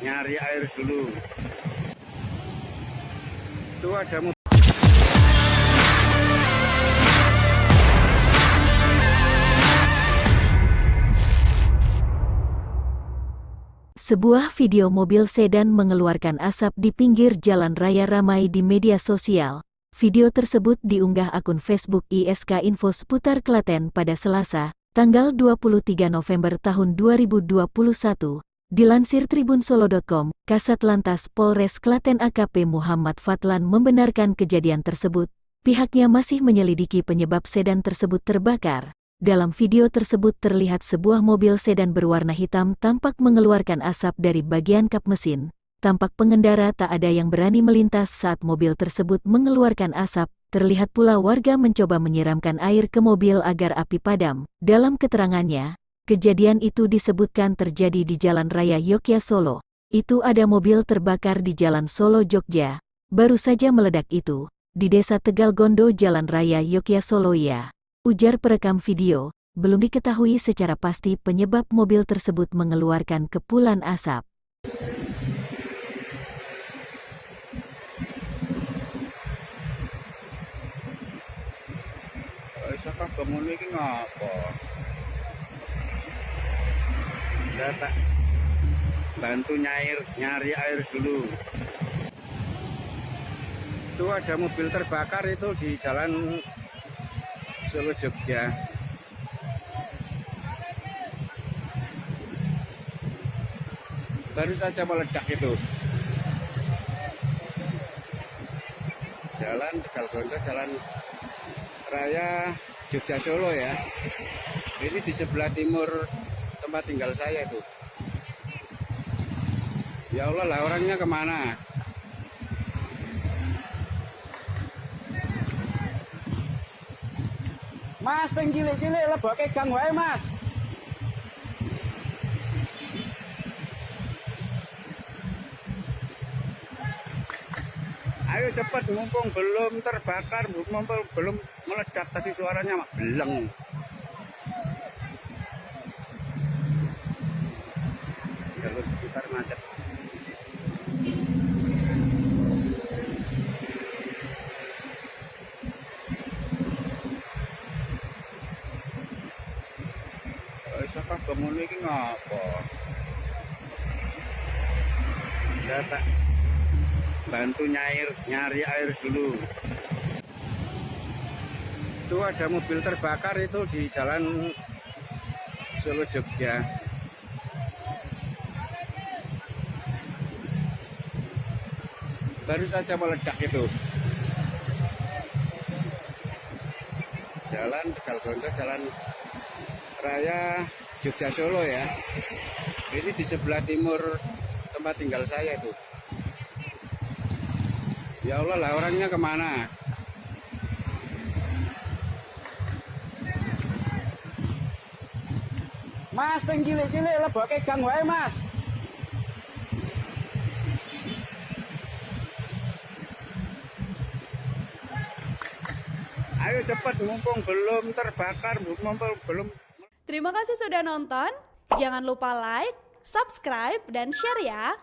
nyari air dulu. Itu ada mobil. Sebuah video mobil sedan mengeluarkan asap di pinggir jalan raya ramai di media sosial. Video tersebut diunggah akun Facebook ISK Info seputar Klaten pada Selasa, tanggal 23 November tahun 2021. Dilansir tribunsolo.com, Kasat Lantas Polres Klaten AKP Muhammad Fadlan membenarkan kejadian tersebut. Pihaknya masih menyelidiki penyebab sedan tersebut terbakar. Dalam video tersebut terlihat sebuah mobil sedan berwarna hitam tampak mengeluarkan asap dari bagian kap mesin. Tampak pengendara tak ada yang berani melintas saat mobil tersebut mengeluarkan asap. Terlihat pula warga mencoba menyiramkan air ke mobil agar api padam. Dalam keterangannya, kejadian itu disebutkan terjadi di Jalan Raya Yogyakarta Solo. Itu ada mobil terbakar di Jalan Solo Jogja. Baru saja meledak itu, di Desa Tegal Gondo Jalan Raya Yogyakarta Solo ya. Ujar perekam video, belum diketahui secara pasti penyebab mobil tersebut mengeluarkan kepulan asap. Siapa kamu ini ngapa? Data bantu nyari air dulu. Itu ada mobil terbakar itu di Jalan Solo Jogja. Baru saja meledak itu. Jalan Tegal Gondo, Jalan Raya Jogja Solo ya. Ini di sebelah timur tempat tinggal saya itu. Ya Allah lah, orangnya kemana? Mas, yang cilik-cilik leboke gang wae, Mas. Ayo cepet, mumpung belum terbakar, mumpung belum meledak tadi suaranya mak beleng. Jalur sekitar macet. Siapa kamu ini ngapa? Data bantu nyari air dulu. Itu ada mobil terbakar itu di Jalan Solo Jogja. Baru saja meledak itu. Jalan Tegal Gondo, Jalan Raya Jogja Solo ya. Ini di sebelah timur tempat tinggal saya itu. Ya Allah lah, orangnya kemana? Mas, yang cilik-cilik leboke gang wae, Mas. Ayo cepet, mumpung belum terbakar, mumpung belum. Terima kasih sudah nonton. Jangan lupa like, subscribe, dan share ya.